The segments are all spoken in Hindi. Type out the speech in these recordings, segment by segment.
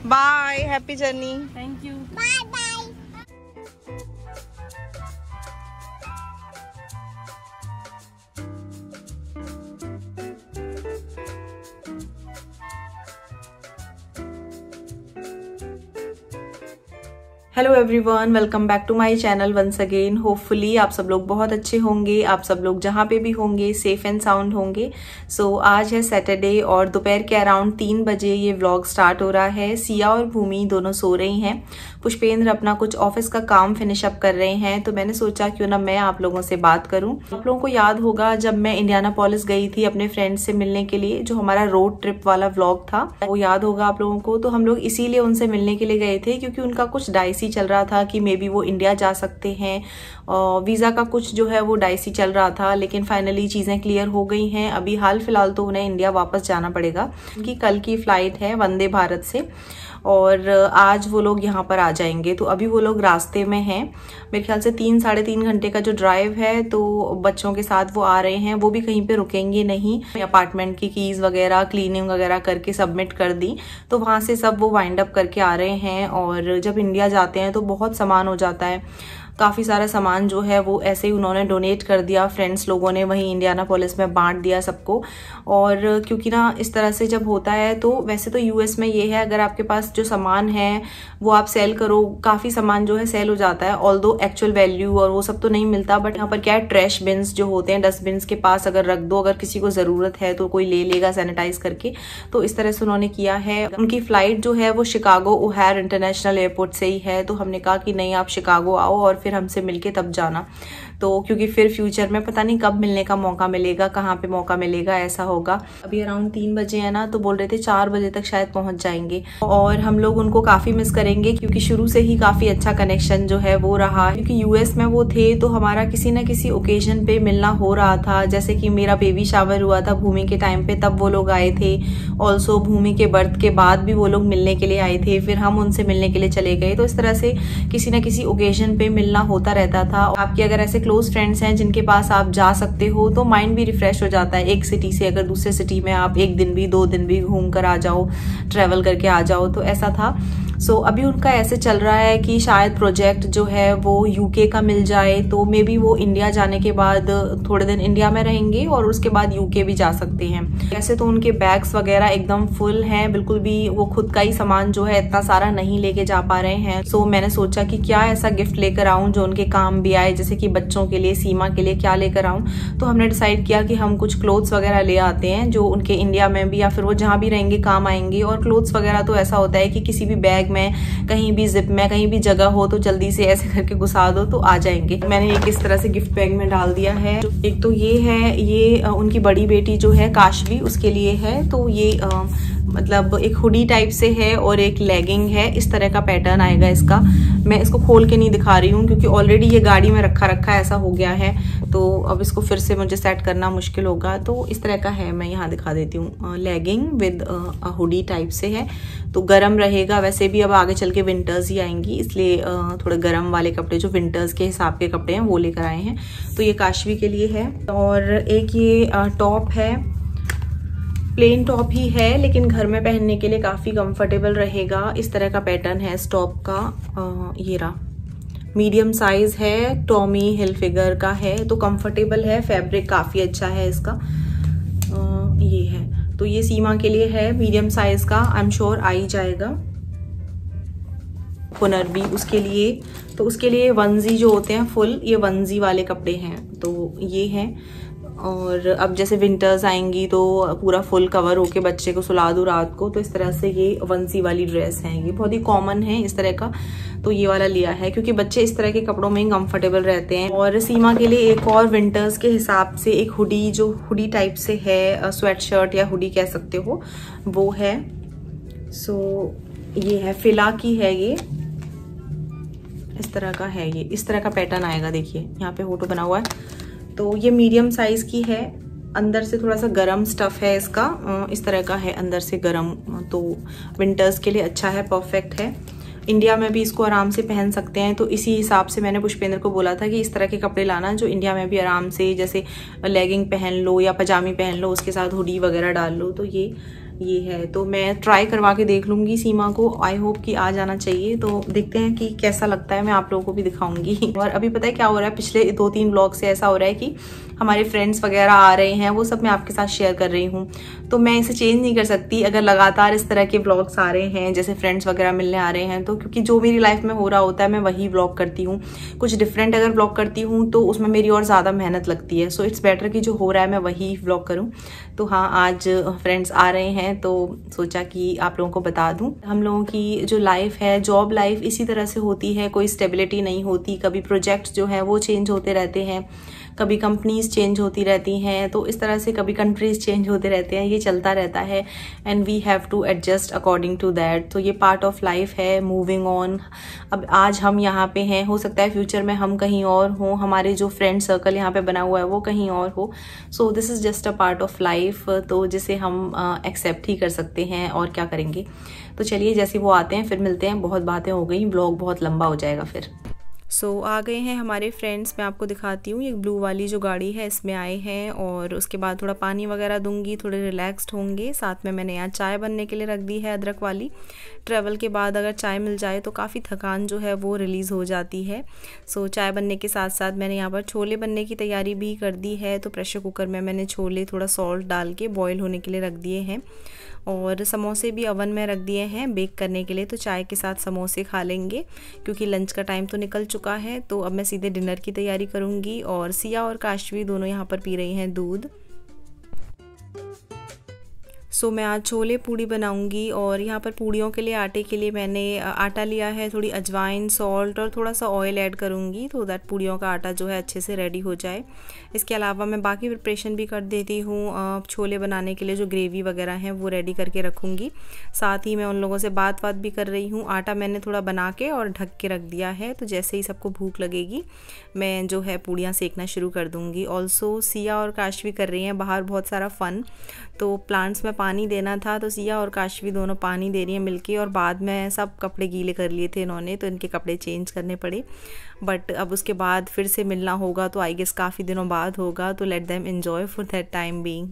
Bye, happy journey. Thank you. Bye bye. Hello everyone, welcome back to my channel once again. Hopefully आप सब लोग बहुत अच्छे होंगे, आप सब लोग जहाँ पे भी होंगे सेफ एंड साउंड होंगे। सो आज है सैटरडे और दोपहर के अराउंड 3 बजे ये व्लॉग स्टार्ट हो रहा है। सिया और भूमि दोनों सो रही हैं। पुष्पेंद्र अपना कुछ ऑफिस का काम फिनिश अप कर रहे हैं, तो मैंने सोचा क्यों ना मैं आप लोगों से बात करूं। आप लोगों को याद होगा जब मैं इंडियानापोलिस गई थी अपने फ्रेंड्स से मिलने के लिए, जो हमारा रोड ट्रिप वाला व्लॉग था, वो याद होगा आप लोगों को। तो हम लोग इसीलिए उनसे मिलने के लिए गए थे क्योंकि उनका कुछ डाइसी चल रहा था कि मे बी वो इंडिया जा सकते हैं। वीजा का कुछ जो है वो डाइसी चल रहा था, लेकिन फाइनली चीजें क्लियर हो गई हैं। अभी हाल फिलहाल तो उन्हें इंडिया वापस जाना पड़ेगा। उनकी कल की फ्लाइट है वंदे भारत से और आज वो लोग यहाँ पर आ जाएंगे। तो अभी वो लोग रास्ते में हैं। मेरे ख्याल से 3-3.5 घंटे का जो ड्राइव है, तो बच्चों के साथ वो आ रहे हैं। वो भी कहीं पे रुकेंगे नहीं। अपार्टमेंट की कीज वगैरह क्लीनिंग वगैरह करके सबमिट कर दी, तो वहां से सब वो वाइंड अप करके आ रहे हैं। और जब इंडिया जाते हैं तो बहुत सामान हो जाता है। काफ़ी सारा सामान जो है वो ऐसे ही उन्होंने डोनेट कर दिया, फ्रेंड्स लोगों ने वहीं इंडियानापोलिस में बांट दिया सबको। और क्योंकि ना इस तरह से जब होता है, तो वैसे तो यूएस में ये है, अगर आपके पास जो सामान है वो आप सेल करो, काफ़ी सामान जो है सेल हो जाता है। ऑल्दो एक्चुअल वैल्यू और वो सब तो नहीं मिलता, बट यहाँ पर क्या है, ट्रैश बिन्स जो होते हैं, डस्टबिन्स के पास अगर रख दो, अगर किसी को ज़रूरत है तो कोई ले लेगा सैनिटाइज करके। तो इस तरह से उन्होंने किया है। उनकी फ्लाइट जो है वो शिकागो ओहार इंटरनेशनल एयरपोर्ट से ही है, तो हमने कहा कि नहीं, आप शिकागो आओ और फिर हमसे मिलके तब जाना। तो क्योंकि फिर फ्यूचर में पता नहीं कब मिलने का मौका मिलेगा, कहाँ पे मौका मिलेगा, ऐसा होगा। अभी अराउंड 3 बजे है ना, तो बोल रहे थे 4 बजे तक शायद पहुंच जाएंगे। और हम लोग उनको काफी मिस करेंगे क्योंकि शुरू से ही काफी अच्छा कनेक्शन जो है वो रहा। क्योंकि यूएस में वो थे तो हमारा किसी न किसी ओकेजन पे मिलना हो रहा था। जैसे कि मेरा बेबी शावर हुआ था भूमि के टाइम पे, तब वो लोग आए थे। ऑल्सो भूमि के बर्थ के बाद भी वो लोग मिलने के लिए आए थे, फिर हम उनसे मिलने के लिए चले गए। तो इस तरह से किसी न किसी ओकेजन पे मिलना होता रहता था। आपके अगर ऐसे क्लोज फ्रेंड्स हैं जिनके पास आप जा सकते हो, तो माइंड भी रिफ्रेश हो जाता है। एक सिटी से अगर दूसरे सिटी में आप 1 दिन भी 2 दिन भी घूम कर आ जाओ, ट्रेवल करके आ जाओ, तो ऐसा था। सो अभी उनका ऐसे चल रहा है कि शायद प्रोजेक्ट जो है वो यूके का मिल जाए, तो मे बी वो इंडिया जाने के बाद थोड़े दिन इंडिया में रहेंगे और उसके बाद यूके भी जा सकते हैं। वैसे तो उनके बैग्स वगैरह एकदम फुल हैं, बिल्कुल भी वो खुद का ही सामान जो है इतना सारा नहीं लेके जा पा रहे हैं। सो मैंने सोचा कि क्या ऐसा गिफ्ट लेकर आऊं जो उनके काम भी आए, जैसे कि बच्चों के लिए, सीमा के लिए क्या लेकर आऊं। तो हमने डिसाइड किया कि हम कुछ क्लोथ्स वगैरह ले आते हैं जो उनके इंडिया में भी या फिर वो जहाँ भी रहेंगे काम आएंगे। और क्लोथ्स वगैरह तो ऐसा होता है कि किसी भी बैग में, कहीं भी जिप में, कहीं भी जगह हो तो जल्दी से ऐसे करके घुसा दो तो आ जाएंगे। मैंने एक इस तरह से गिफ्ट बैग में डाल दिया है। एक तो ये है, ये उनकी बड़ी बेटी जो है काशवी, उसके लिए है। तो ये मतलब एक हुडी टाइप से है और एक लेगिंग है। इस तरह का पैटर्न आएगा इसका। मैं इसको खोल के नहीं दिखा रही हूँ क्योंकि ऑलरेडी ये गाड़ी में रखा ऐसा हो गया है, तो अब इसको फिर से मुझे सेट करना मुश्किल होगा। तो इस तरह का है, मैं यहाँ दिखा देती हूँ। लेगिंग विद हुडी टाइप से है, तो गर्म रहेगा। वैसे भी अब आगे चल के विंटर्स ही आएंगी, इसलिए थोड़े गर्म वाले कपड़े जो विंटर्स के हिसाब के कपड़े हैं वो लेकर आए हैं। तो ये काशवी के लिए है। और एक ये टॉप है, प्लेन टॉप ही है लेकिन घर में पहनने के लिए काफ़ी कंफर्टेबल रहेगा। इस तरह का पैटर्न है इस टॉप का। ये रहा, मीडियम साइज है, टॉमी हिलफिगर का है, तो कंफर्टेबल है। फैब्रिक काफ़ी अच्छा है इसका। ये है, तो ये सीमा के लिए है, मीडियम साइज का। आई एम श्योर आ ही जाएगा। पुनर्वी उसके लिए, तो उसके लिए वंजी जो होते हैं फुल, ये वंजी वाले कपड़े हैं, तो ये हैं। और अब जैसे विंटर्स आएंगी तो पूरा फुल कवर होके बच्चे को सुला दो रात को, तो इस तरह से ये वंसी वाली ड्रेस है। ये बहुत ही कॉमन है इस तरह का, तो ये वाला लिया है क्योंकि बच्चे इस तरह के कपड़ों में ही कंफर्टेबल रहते हैं। और सीमा के लिए एक और विंटर्स के हिसाब से एक हुडी, जो हुडी टाइप से है, स्वेट शर्ट या हुडी कह सकते हो, वो है। सो ये है, फिला की है ये, इस तरह का है। ये इस तरह का पैटर्न आएगा, देखिए यहाँ पे फोटो बना हुआ है। तो ये मीडियम साइज की है, अंदर से थोड़ा सा गरम स्टफ है इसका, इस तरह का है अंदर से गरम, तो विंटर्स के लिए अच्छा है, परफेक्ट है। इंडिया में भी इसको आराम से पहन सकते हैं, तो इसी हिसाब से मैंने पुष्पेंद्र को बोला था कि इस तरह के कपड़े लाना जो इंडिया में भी आराम से, जैसे लेगिंग पहन लो या पजामी पहन लो, उसके साथ हुडी वगैरह डाल लो। तो ये ये है। तो मैं ट्राई करवा के देख लूंगी सीमा को, आई होप कि आ जाना चाहिए। तो देखते हैं कि कैसा लगता है, मैं आप लोगों को भी दिखाऊंगी। और अभी पता है क्या हो रहा है, पिछले 2-3 ब्लॉग से ऐसा हो रहा है कि हमारे फ्रेंड्स वगैरह आ रहे हैं, वो सब मैं आपके साथ शेयर कर रही हूँ। तो मैं इसे चेंज नहीं कर सकती अगर लगातार इस तरह के ब्लॉग्स आ रहे हैं, जैसे फ्रेंड्स वगैरह मिलने आ रहे हैं। तो क्योंकि जो मेरी लाइफ में हो रहा होता है मैं वही ब्लॉग करती हूँ। कुछ डिफरेंट अगर ब्लॉग करती हूँ तो उसमें मेरी और ज़्यादा मेहनत लगती है। सो इट्स बेटर कि जो हो रहा है मैं वही ब्लॉग करूँ। तो हाँ, आज फ्रेंड्स आ रहे हैं तो सोचा कि आप लोगों को बता दूं। हम लोगों की जो लाइफ है, जॉब लाइफ इसी तरह से होती है, कोई स्टेबिलिटी नहीं होती। कभी प्रोजेक्ट्स जो है वो चेंज होते रहते हैं, कभी कंपनीज चेंज होती रहती हैं, तो इस तरह से कभी कंट्रीज चेंज होते रहते हैं, ये चलता रहता है। And we have to adjust according to that. तो ये पार्ट ऑफ लाइफ है, मूविंग ऑन। अब आज हम यहाँ पे हैं, हो सकता है फ्यूचर में हम कहीं और हों, हमारे जो फ्रेंड सर्कल यहाँ पे बना हुआ है वो कहीं और हो। So this is just a part of life, तो जिसे हम एक्सेप्ट ही कर सकते हैं, और क्या करेंगे। तो चलिए जैसे वो आते हैं फिर मिलते हैं। बहुत बातें हो गई, ब्लॉग बहुत लंबा हो जाएगा फिर। सो आ गए हैं हमारे फ्रेंड्स, मैं आपको दिखाती हूँ। ये ब्लू वाली जो गाड़ी है इसमें आए हैं, और उसके बाद थोड़ा पानी वगैरह दूंगी, थोड़े रिलैक्स्ड होंगे। साथ में मैंने यहाँ चाय बनने के लिए रख दी है, अदरक वाली। ट्रैवल के बाद अगर चाय मिल जाए तो काफ़ी थकान जो है वो रिलीज़ हो जाती है। सो चाय बनने के साथ साथ मैंने यहाँ पर छोले बनने की तैयारी भी कर दी है। तो प्रेशर कुकर में मैंने छोले थोड़ा सॉल्ट डाल के बॉयल होने के लिए रख दिए हैं, और समोसे भी अवन में रख दिए हैं बेक करने के लिए। तो चाय के साथ समोसे खा लेंगे, क्योंकि लंच का टाइम तो निकल चुका है। तो अब मैं सीधे डिनर की तैयारी करूँगी। और सिया और काशवी दोनों यहाँ पर पी रही हैं दूध। सो मैं आज छोले पूड़ी बनाऊंगी, और यहाँ पर पूड़ियों के लिए आटे के लिए मैंने आटा लिया है, थोड़ी अजवाइन, सॉल्ट और थोड़ा सा ऑयल ऐड करूँगी, तो दैट पूड़ियों का आटा जो है अच्छे से रेडी हो जाए। इसके अलावा मैं बाकी प्रिपरेशन भी कर देती हूँ। छोले बनाने के लिए जो ग्रेवी वगैरह हैं वो रेडी करके रखूँगी। साथ ही मैं उन लोगों से बात भी कर रही हूँ। आटा मैंने थोड़ा बना के और ढक के रख दिया है, तो जैसे ही सबको भूख लगेगी मैं जो है पूड़ियाँ सेकना शुरू कर दूँगी। ऑल्सो सिया और काशवी कर रही हैं बाहर बहुत सारा फ़न। तो प्लांट्स में पानी देना था, तो सिया और काशवी दोनों पानी दे रही हैं मिलके। और बाद में सब कपड़े गीले कर लिए थे इन्होंने, तो इनके कपड़े चेंज करने पड़े। बट अब उसके बाद फिर से मिलना होगा, तो आई गेस काफ़ी दिनों बाद होगा। तो let them enjoy for that time being.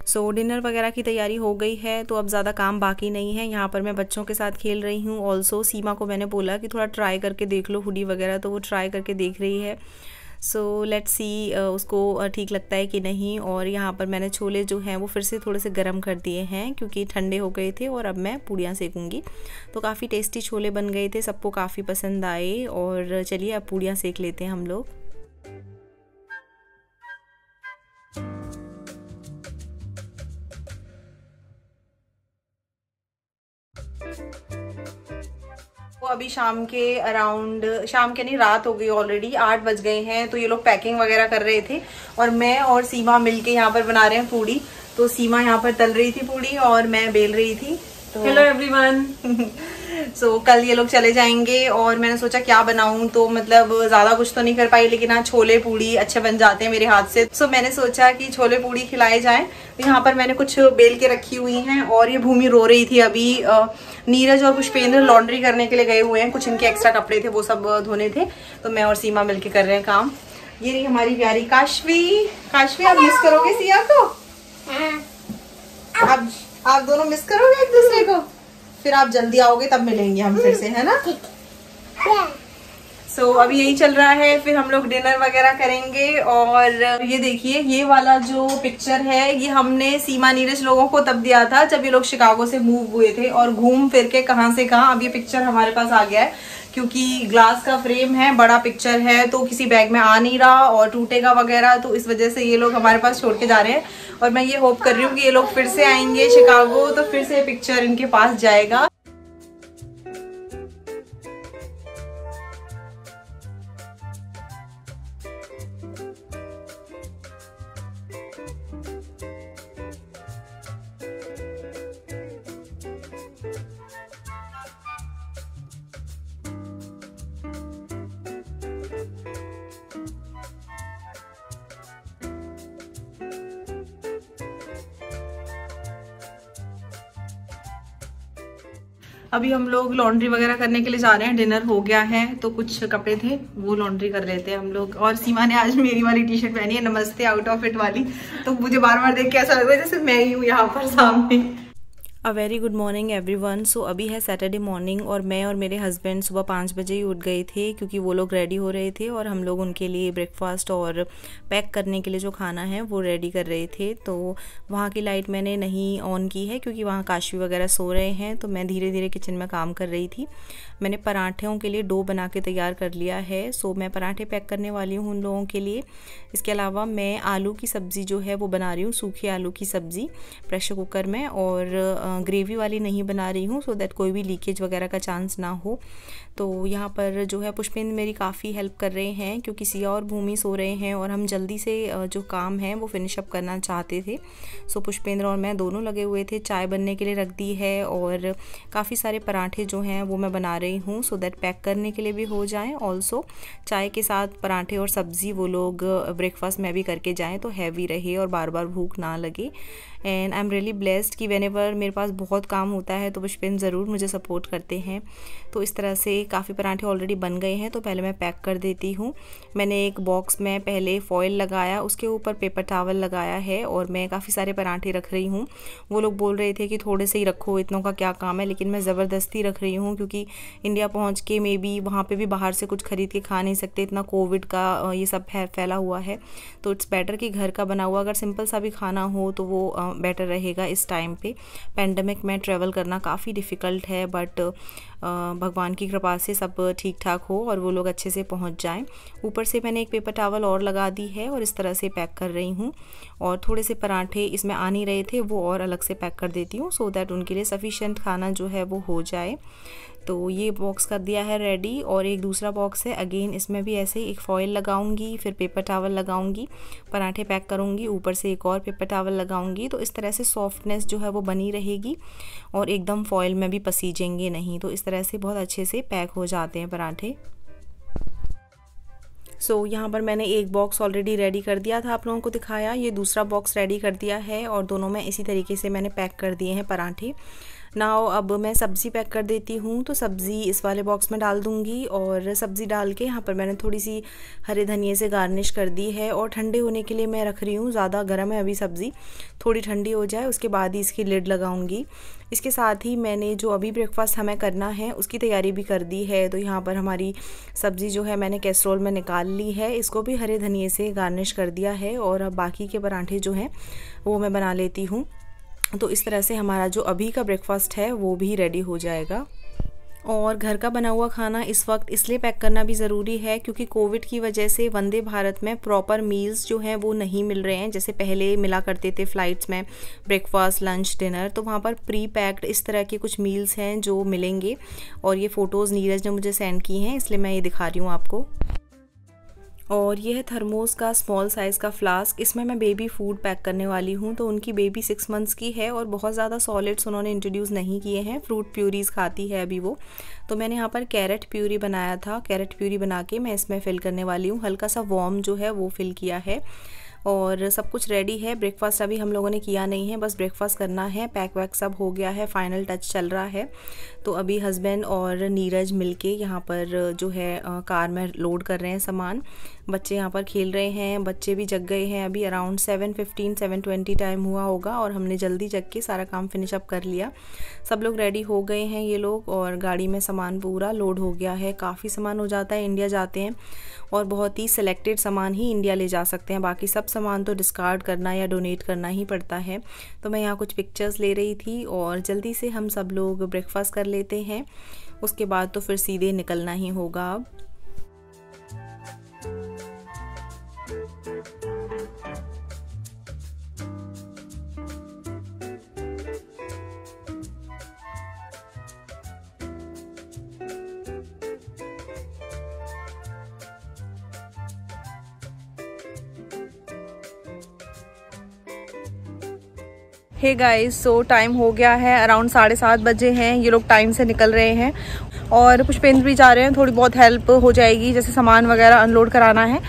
So dinner वगैरह की तैयारी हो गई है, तो अब ज़्यादा काम बाकी नहीं है। यहाँ पर मैं बच्चों के साथ खेल रही हूँ। ऑल्सो सीमा को मैंने बोला कि थोड़ा ट्राई करके देख लो हुडी वगैरह, तो वो ट्राई करके देख रही है। सो लेट्स सी उसको ठीक लगता है कि नहीं। और यहाँ पर मैंने छोले जो हैं वो फिर से थोड़े से गर्म कर दिए हैं, क्योंकि ठंडे हो गए थे, और अब मैं पूड़ियाँ सेकूँगी। तो काफ़ी टेस्टी छोले बन गए थे, सबको काफ़ी पसंद आए। और चलिए अब पूड़ियाँ सेक लेते हैं हम लोग। तो अभी शाम के अराउंड, शाम के नहीं रात हो गई ऑलरेडी, 8 बज गए हैं। तो ये लोग पैकिंग वगैरह कर रहे थे, और मैं और सीमा मिलके यहाँ पर बना रहे हैं पूड़ी। तो सीमा यहाँ पर तल रही थी पूड़ी और मैं बेल रही थी। तो हेलो एवरीवन। सो कल ये लोग चले जाएंगे, और मैंने सोचा क्या बनाऊं। तो मतलब ज्यादा कुछ तो नहीं कर पाई, लेकिन हाँ छोले पूड़ी अच्छे बन जाते हैं मेरे हाथ से। सो मैंने सोचा कि छोले पूड़ी खिलाए जाएं। तो यहाँ पर मैंने कुछ बेल के रखी हुई हैं, और ये भूमि रो रही थी अभी। नीरज और पुष्पेंद्र लॉन्ड्री करने के लिए गए हुए हैं, कुछ इनके एक्स्ट्रा कपड़े थे वो सब धोने थे। तो मैं और सीमा मिलके कर रहे हैं काम। ये रही हमारी प्यारी काशवी। काशवी आप मिस करोगे सिया को? आप दोनों मिस करोगे एक दूसरे को? फिर आप जल्दी आओगे तब मिलेंगे हम फिर से, है ना? सो अभी यही चल रहा है, फिर हम लोग डिनर वगैरह करेंगे। और ये देखिए, ये वाला जो पिक्चर है ये हमने सीमा नीरज लोगों को तब दिया था जब ये लोग शिकागो से मूव हुए थे, और घूम फिर के कहाँ से कहाँ अब ये पिक्चर हमारे पास आ गया है। क्योंकि ग्लास का फ्रेम है, बड़ा पिक्चर है, तो किसी बैग में आ नहीं रहा और टूटेगा वगैरह, तो इस वजह से ये लोग हमारे पास छोड़ के जा रहे हैं। और मैं ये होप कर रही हूँ कि ये लोग फिर से आएंगे शिकागो, तो फिर से पिक्चर इनके पास जाएगा। अभी हम लोग लॉन्ड्री वगैरह करने के लिए जा रहे हैं। डिनर हो गया है तो कुछ कपड़े थे वो लॉन्ड्री कर लेते हैं हम लोग। और सीमा ने आज मेरी वाली टी शर्ट पहनी है, नमस्ते आउट ऑफ इट वाली, तो मुझे बार बार देख के ऐसा लग रहा है जैसे मैं ही हूँ यहाँ पर सामने। A very good morning everyone. So अभी है सैटरडे मॉर्निंग और मैं और मेरे हस्बैंड सुबह 5 बजे ही उठ गए थे क्योंकि वो लोग रेडी हो रहे थे और हम लोग उनके लिए ब्रेकफास्ट और पैक करने के लिए जो खाना है वो रेडी कर रहे थे। तो वहाँ की लाइट मैंने नहीं ऑन की है क्योंकि वहाँ काशवी वगैरह सो रहे हैं, तो मैं धीरे धीरे किचन में काम कर रही थी। मैंने पराठों के लिए डो बना के तैयार कर लिया है। सो मैं पराठे पैक करने वाली हूँ उन लोगों के लिए। इसके अलावा मैं आलू की सब्ज़ी जो है वो बना रही हूँ, सूखी आलू की सब्ज़ी प्रेशर कुकर में, और ग्रेवी वाली नहीं बना रही हूँ सो दैट कोई भी लीकेज वगैरह का चांस ना हो। तो यहाँ पर जो है पुष्पेंद्र मेरी काफ़ी हेल्प कर रहे हैं क्योंकि सिया और भूमि सो रहे हैं और हम जल्दी से जो काम है वो फिनिश अप करना चाहते थे। सो पुष्पेंद्र और मैं दोनों लगे हुए थे। चाय बनने के लिए रख दी है और काफ़ी सारे पराठे जो हैं वो मैं बना रही हूँ सो दैट पैक करने के लिए भी हो जाएं। ऑल्सो चाय के साथ पराठे और सब्ज़ी वो लोग ब्रेकफास्ट में भी करके जाएँ तो हैवी रहे और बार बार भूख ना लगे। And I am really blessed कि व्हेनेवर मेरे पास बहुत काम होता है तो पुष्पेंद्र ज़रूर मुझे सपोर्ट करते हैं। तो इस तरह से काफ़ी पराठे ऑलरेडी बन गए हैं तो पहले मैं पैक कर देती हूँ। मैंने एक बॉक्स में पहले फॉयल लगाया, उसके ऊपर पेपर टॉवल लगाया है और मैं काफ़ी सारे पराठे रख रही हूँ। वो लोग बोल रहे थे कि थोड़े से ही रखो, इतनों का क्या काम है, लेकिन मैं ज़बरदस्ती रख रही हूँ क्योंकि इंडिया पहुँच के मे बी वहाँ पर भी बाहर से कुछ खरीद के खा नहीं सकते, इतना कोविड का ये सब फैला हुआ है। तो इट्स बेटर कि घर का बना हुआ अगर सिंपल सा भी खाना हो तो वो बेटर रहेगा। इस टाइम पे पेंडेमिक में ट्रैवल करना काफ़ी डिफ़िकल्ट है, बट भगवान की कृपा से सब ठीक ठाक हो और वो लोग अच्छे से पहुंच जाएं। ऊपर से मैंने एक पेपर टॉवल और लगा दी है और इस तरह से पैक कर रही हूँ। और थोड़े से पराठे इसमें आ नहीं रहे थे वो और अलग से पैक कर देती हूँ सो दैट उनके लिए सफिशिएंट खाना जो है वो हो जाए। तो ये बॉक्स कर दिया है रेडी और एक दूसरा बॉक्स है, अगेन इसमें भी ऐसे एक फॉयल लगाऊंगी, फिर पेपर टॉवल लगाऊंगी, पराठे पैक करूंगी, ऊपर से एक और पेपर टॉवल लगाऊंगी। तो इस तरह से सॉफ्टनेस जो है वो बनी रहेगी और एकदम फॉयल में भी पसीजेंगे नहीं। तो इस तरह से बहुत अच्छे से पैक हो जाते हैं पराठे। सो यहाँ पर मैंने एक बॉक्स ऑलरेडी रेडी कर दिया था, आप लोगों को दिखाया। ये दूसरा बॉक्स रेडी कर दिया है और दोनों में इसी तरीके से मैंने पैक कर दिए हैं पराठे। नाउ अब मैं सब्ज़ी पैक कर देती हूँ। तो सब्ज़ी इस वाले बॉक्स में डाल दूँगी और सब्ज़ी डाल के यहाँ पर मैंने थोड़ी सी हरे धनिए से गार्निश कर दी है और ठंडे होने के लिए मैं रख रही हूँ। ज़्यादा गर्म है अभी सब्ज़ी, थोड़ी ठंडी हो जाए उसके बाद ही इसकी लिड लगाऊंगी। इसके साथ ही मैंने जो अभी ब्रेकफास्ट हमें करना है उसकी तैयारी भी कर दी है। तो यहाँ पर हमारी सब्ज़ी जो है मैंने कैसरोल में निकाल ली है, इसको भी हरे धनिए से गार्निश कर दिया है और अब बाकी के पराठे जो हैं वो मैं बना लेती हूँ। तो इस तरह से हमारा जो अभी का ब्रेकफास्ट है वो भी रेडी हो जाएगा। और घर का बना हुआ खाना इस वक्त इसलिए पैक करना भी ज़रूरी है क्योंकि कोविड की वजह से वंदे भारत में प्रॉपर मील्स जो हैं वो नहीं मिल रहे हैं जैसे पहले मिला करते थे फ़्लाइट्स में, ब्रेकफास्ट लंच डिनर। तो वहाँ पर प्री पैक्ड इस तरह के कुछ मील्स हैं जो मिलेंगे और ये फ़ोटोज़ नीरज ने मुझे सेंड की हैं इसलिए मैं ये दिखा रही हूँ आपको। और ये है थर्मोस का स्मॉल साइज़ का फ्लास्क, इसमें मैं बेबी फूड पैक करने वाली हूँ। तो उनकी बेबी 6 मंथ्स की है और बहुत ज़्यादा सॉलिड्स उन्होंने इंट्रोड्यूस नहीं किए हैं, फ्रूट प्यूरीज खाती है अभी वो। तो मैंने यहाँ पर कैरेट प्यूरी बनाया था, कैरेट प्यूरी बना के मैं इसमें फ़िल करने वाली हूँ। हल्का सा वार्म जो है वो फ़िल किया है और सब कुछ रेडी है। ब्रेकफास्ट अभी हम लोगों ने किया नहीं है, बस ब्रेकफास्ट करना है। पैक वैक सब हो गया है, फाइनल टच चल रहा है। तो अभी हस्बैंड और नीरज मिलके यहाँ पर जो है कार में लोड कर रहे हैं सामान। बच्चे यहाँ पर खेल रहे हैं, बच्चे भी जग गए हैं। अभी अराउंड 7:15 7:20 टाइम हुआ होगा और हमने जल्दी जग के सारा काम फिनिश अप कर लिया। सब लोग रेडी हो गए हैं ये लोग और गाड़ी में सामान पूरा लोड हो गया है। काफ़ी सामान हो जाता है, इंडिया जाते हैं और बहुत ही सिलेक्टेड सामान ही इंडिया ले जा सकते हैं, बाकी सब सामान तो डिस्कार्ड करना या डोनेट करना ही पड़ता है। तो मैं यहाँ कुछ पिक्चर्स ले रही थी और जल्दी से हम सब लोग ब्रेकफास्ट कर लेते हैं, उसके बाद तो फिर सीधे निकलना ही होगा अब। हे गाइस, सो टाइम हो गया है, अराउंड 7:30 बजे हैं। ये लोग टाइम से निकल रहे हैं और पुष्पेंद्र भी जा रहे हैं। थोड़ी बहुत हेल्प हो जाएगी, जैसे सामान वगैरह अनलोड कराना है।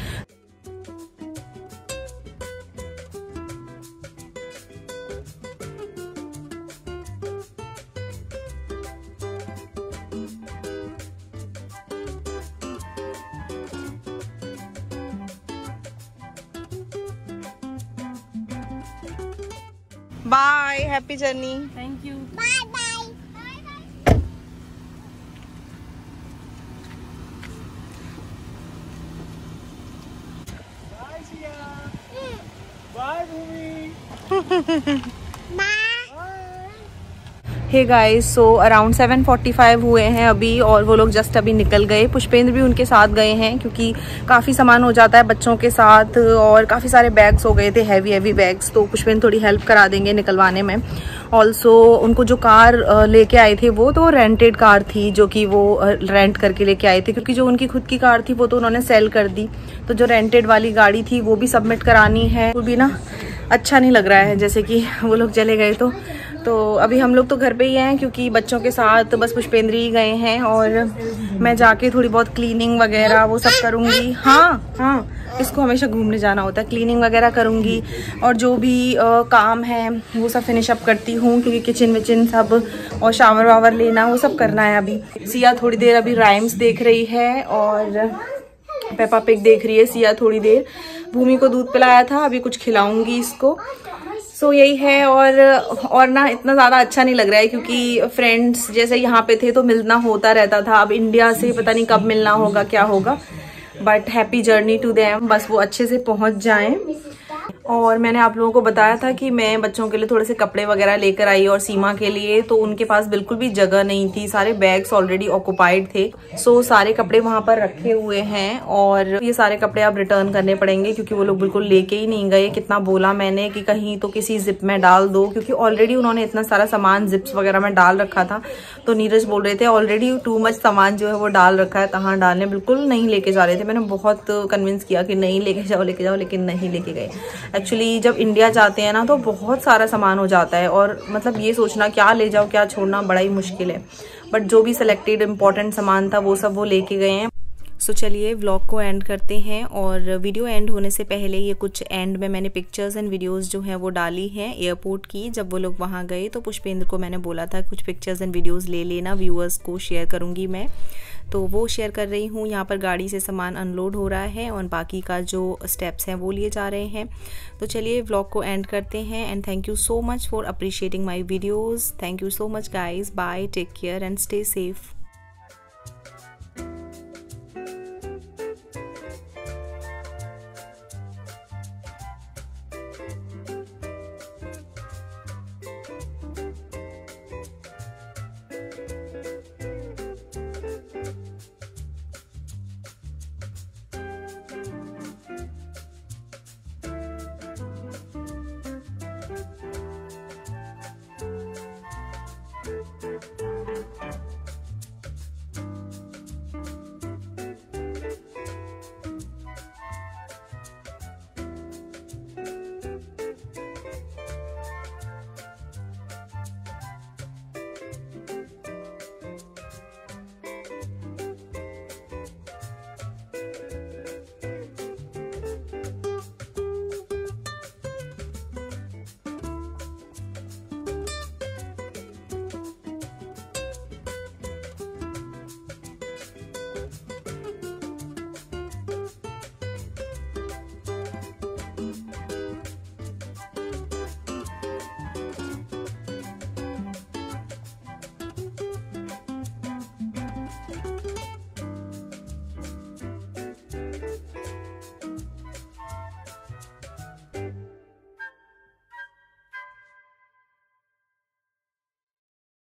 Bye, happy journey. Thank you. Bye bye. Bye Bhoomi. Hey guys, so around 7:45 हुए हैं अभी और वो लोग जस्ट अभी निकल गए। पुष्पेंद्र भी उनके साथ गए हैं क्योंकि काफ़ी सामान हो जाता है बच्चों के साथ और काफ़ी सारे बैग्स हो गए थे, हैवी बैग्स, तो पुष्पेंद्र थोड़ी हेल्प करा देंगे निकलवाने में। ऑल्सो उनको जो कार लेके आए थे वो तो रेंटेड कार थी, जो कि वो रेंट करके लेके आए थे, क्योंकि जो उनकी खुद की कार थी वो तो उन्होंने सेल कर दी। तो जो रेंटेड वाली गाड़ी थी वो भी सबमिट करानी है। वो भी ना अच्छा नहीं लग रहा है जैसे कि वो लोग चले गए। तो अभी हम लोग तो घर पे ही हैं क्योंकि बच्चों के साथ बस पुष्पेंद्र ही गए हैं और मैं जाके थोड़ी बहुत क्लीनिंग वगैरह वो सब करूँगी। हाँ, इसको हमेशा घूमने जाना होता है। क्लीनिंग वगैरह करूँगी और जो भी काम है वो सब फिनिश अप करती हूँ क्योंकि किचन विचन सब और शावर वावर लेना वो सब करना है। अभी सिया थोड़ी देर अभी राइम्स देख रही है और पेपा पिग देख रही है सिया थोड़ी देर। भूमि को दूध पिलाया था, अभी कुछ खिलाऊंगी इसको। सो यही है। और ना इतना ज़्यादा अच्छा नहीं लग रहा है क्योंकि फ्रेंड्स जैसे यहाँ पे थे तो मिलना होता रहता था। अब इंडिया से पता नहीं कब मिलना होगा, क्या होगा, but happy journey to them. बस वो अच्छे से पहुँच जाएं। और मैंने आप लोगों को बताया था कि मैं बच्चों के लिए थोड़े से कपड़े वगैरह लेकर आई और सीमा के लिए, तो उनके पास बिल्कुल भी जगह नहीं थी, सारे बैग्स ऑलरेडी ऑक्युपाइड थे। सो सारे कपड़े वहां पर रखे हुए हैं और ये सारे कपड़े अब रिटर्न करने पड़ेंगे क्योंकि वो लोग बिल्कुल लेके ही नहीं गए। कितना बोला मैंने कि कहीं तो किसी जिप में डाल दो, क्योंकि ऑलरेडी उन्होंने इतना सारा सामान जिप्स वगैरह में डाल रखा था। तो नीरज बोल रहे थे ऑलरेडी टू मच सामान जो है वो डाल रखा है, कहाँ डालने, बिल्कुल नहीं लेके जा रहे थे। मैंने बहुत कन्विंस किया कि नहीं लेके जाओ, लेकिन नहीं लेके गए। एक्चुअली जब इंडिया जाते हैं ना तो बहुत सारा सामान हो जाता है और मतलब ये सोचना क्या ले जाओ क्या छोड़ना बड़ा ही मुश्किल है। बट जो भी सिलेक्टेड इम्पोर्टेंट सामान था वो सब वो लेके गए हैं। सो चलिए व्लॉग को एंड करते हैं। और वीडियो एंड होने से पहले ये कुछ एंड में मैंने पिक्चर्स एंड वीडियोस जो हैं वो डाली हैं एयरपोर्ट की। जब वो लोग वहाँ गए तो पुष्पेंद्र को मैंने बोला था कुछ पिक्चर्स एंड वीडियोस ले लेना, व्यूअर्स को शेयर करूँगी मैं, तो वो शेयर कर रही हूँ। यहाँ पर गाड़ी से सामान अनलोड हो रहा है और बाकी का जो स्टेप्स हैं वो लिए जा रहे हैं। तो चलिए व्लॉग को एंड करते हैं and thank you so much for appreciating my videos. Thank you so much guys, bye, take care and stay safe.